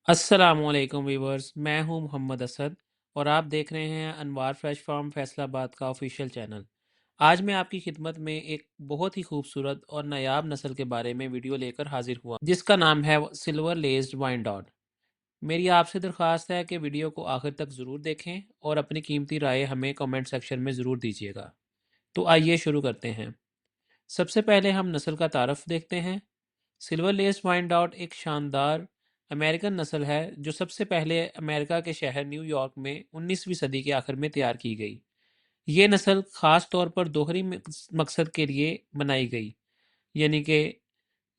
अस्सलामुअलैकुम वीवर्स, मैं हूं मोहम्मद असद और आप देख रहे हैं अनवार फ्रेश फार्म फैसलाबाद का ऑफिशियल चैनल। आज मैं आपकी खिदमत में एक बहुत ही खूबसूरत और नायाब नस्ल के बारे में वीडियो लेकर हाजिर हुआ जिसका नाम है सिल्वर लेस्ड वाइनडॉट। मेरी आपसे दरख्वास्त है कि वीडियो को आखिर तक ज़रूर देखें और अपनी कीमती राय हमें कमेंट सेक्शन में ज़रूर दीजिएगा। तो आइए शुरू करते हैं। सबसे पहले हम नस्ल का तारफ़ देखते हैं। सिल्वर लेस्ड वाइनडॉट एक शानदार अमेरिकन नस्ल है जो सबसे पहले अमेरिका के शहर न्यूयॉर्क में 19वीं सदी के आखिर में तैयार की गई। ये नस्ल ख़ास तौर पर दोहरी मकसद के लिए बनाई गई, यानी कि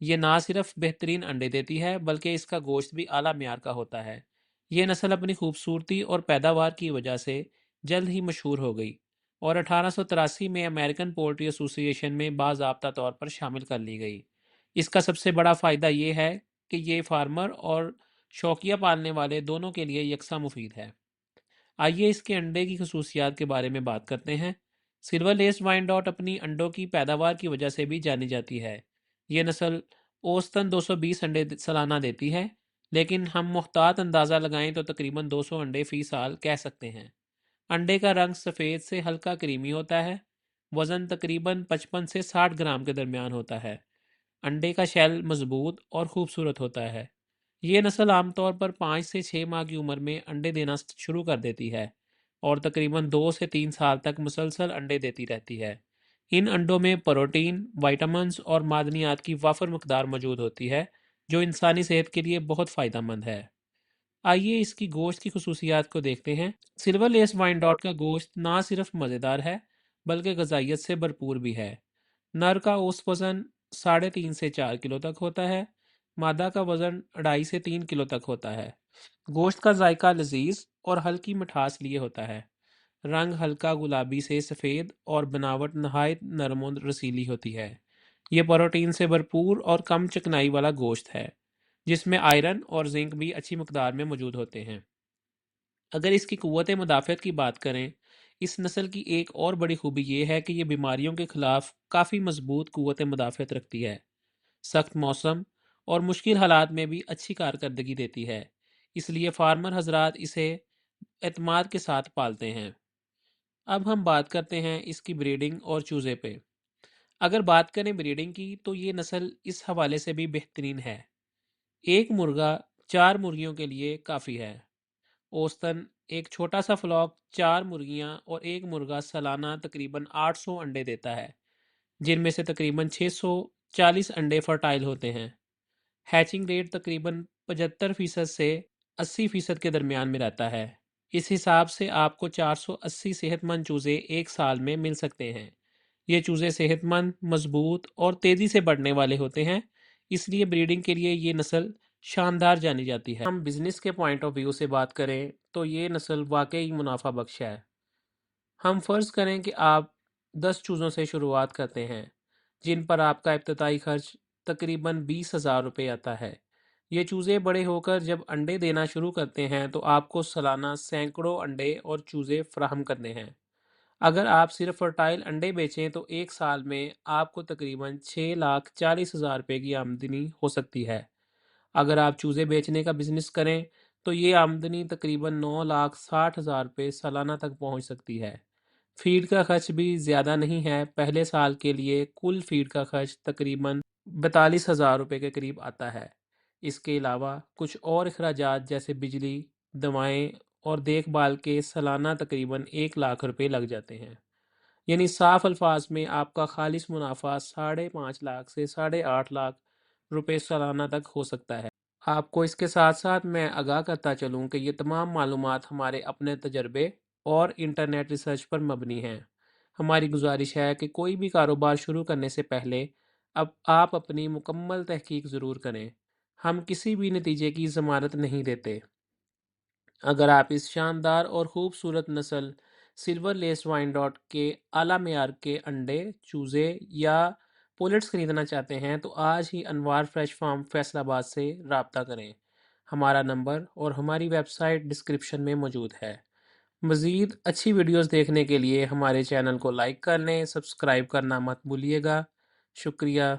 ये ना सिर्फ बेहतरीन अंडे देती है बल्कि इसका गोश्त भी आला म्यार का होता है। ये नस्ल अपनी खूबसूरती और पैदावार की वजह से जल्द ही मशहूर हो गई और 1883 में अमेरिकन पोल्ट्री एसोसिएशन में बाज़ाब्ता तौर पर शामिल कर ली गई। इसका सबसे बड़ा फ़ायदा ये है कि ये फार्मर और शौकिया पालने वाले दोनों के लिए यकसा मुफीद है। आइए इसके अंडे की खसूसियात के बारे में बात करते हैं। सिल्वर लेस्ड वाइनडॉट अपनी अंडों की पैदावार की वजह से भी जानी जाती है। ये नस्ल औसतन 220 अंडे सालाना देती है, लेकिन हम मुहतात अंदाज़ा लगाएं तो तकरीबन 200 अंडे फ़ी साल कह सकते हैं। अंडे का रंग सफ़ेद से हल्का क्रीमी होता है। वज़न तकरीबन 55 से 60 ग्राम के दरमियान होता है। अंडे का शेल मजबूत और खूबसूरत होता है। ये नस्ल आमतौर पर 5 से 6 माह की उम्र में अंडे देना शुरू कर देती है और तकरीबन 2 से 3 साल तक मुसलसल अंडे देती रहती है। इन अंडों में प्रोटीन, विटामिन्स और मादनियात की वाफर मकदार मौजूद होती है, जो इंसानी सेहत के लिए बहुत फ़ायदेमंद है। आइए इसकी गोश्त की खसूसियात को देखते हैं। सिल्वर लेस वाइन डॉट का गोश्त ना सिर्फ मज़ेदार है बल्कि गजाइत से भरपूर भी है। नर का औसत वज़न 3.5 से 4 किलो तक होता है। मादा का वज़न 2.5 से 3 किलो तक होता है। गोश्त का जायका लजीज और हल्की मिठास लिए होता है। रंग हल्का गुलाबी से सफ़ेद और बनावट नहायत नरम और रसीली होती है। ये प्रोटीन से भरपूर और कम चिकनाई वाला गोश्त है, जिसमें आयरन और जिंक भी अच्छी मकदार में मौजूद होते हैं। अगर इसकी क़ुव्वत मुदाफ़अत की बात करें, इस नस्ल की एक और बड़ी खूबी ये है कि ये बीमारियों के ख़िलाफ़ काफ़ी मजबूत क़ुव्वत मुदाफ़अत रखती है। सख्त मौसम और मुश्किल हालात में भी अच्छी कारकर्दगी देती है, इसलिए फार्मर हजरात इसे एतमाद के साथ पालते हैं। अब हम बात करते हैं इसकी ब्रीडिंग और चूज़े पे। अगर बात करें ब्रीडिंग की तो ये नस्ल इस हवाले से भी बेहतरीन है। एक मुर्गा 4 मुर्गियों के लिए काफ़ी है। औसतन एक छोटा सा फ्लॉक 4 मुर्गियां और एक मुर्गा सालाना तकरीबन 800 अंडे देता है, जिनमें से तकरीबन 640 अंडे फर्टाइल होते हैं। हैचिंग रेट तकरीबन 75% से 80% के दरमियान में रहता है। इस हिसाब से आपको 480 सेहतमंद चूज़े एक साल में मिल सकते हैं। ये चूज़े सेहतमंद, मजबूत और तेज़ी से बढ़ने वाले होते हैं, इसलिए ब्रीडिंग के लिए ये नस्ल शानदार जानी जाती है। हम बिजनेस के पॉइंट ऑफ व्यू से बात करें तो ये नस्ल वाकई मुनाफा बख्श है। हम फ़र्ज़ करें कि आप 10 चूज़ों से शुरुआत करते हैं, जिन पर आपका इब्तदाई खर्च तकरीबन 20,000 रुपये आता है। ये चूज़े बड़े होकर जब अंडे देना शुरू करते हैं तो आपको सालाना सैकड़ों अंडे और चूज़े फराहम करने हैं। अगर आप सिर्फ फर्टाइल अंडे बेचें तो एक साल में आपको तकरीबन 6,40,000 रुपये की आमदनी हो सकती है। अगर आप चूज़े बेचने का बिजनेस करें तो ये आमदनी तकरीबन 9,60,000 रुपये सालाना तक पहुंच सकती है। फीड का खर्च भी ज़्यादा नहीं है। पहले साल के लिए कुल फीड का खर्च तकरीबन 42,000 रुपये के करीब आता है। इसके अलावा कुछ और अखराजात जैसे बिजली, दवाएं और देखभाल के सालाना तकरीबन 1 लाख रुपये लग जाते हैं। यानी साफ अल्फाज में आपका खालिस मुनाफा 5.5 लाख से 8.5 लाख रुपये सालाना तक हो सकता है। आपको इसके साथ साथ मैं आगाह करता चलूँ कि ये तमाम मालूमात हमारे अपने तजर्बे और इंटरनेट रिसर्च पर मबनी हैं। हमारी गुजारिश है कि कोई भी कारोबार शुरू करने से पहले अब आप अपनी मुकम्मल तहकीक ज़रूर करें। हम किसी भी नतीजे की ज़मानत नहीं देते। अगर आप इस शानदार और ख़ूबसूरत नस्ल सिल्वर लेस वाइनडॉट के आला मेयार के अंडे, चूज़े या पुलेट्स ख़रीदना चाहते हैं तो आज ही अनवार फ्रेश फार्म फैसलाबाद से रब्ता करें। हमारा नंबर और हमारी वेबसाइट डिस्क्रिप्शन में मौजूद है। मज़ीद अच्छी वीडियोस देखने के लिए हमारे चैनल को लाइक कर लें, सब्सक्राइब करना मत भूलिएगा। शुक्रिया।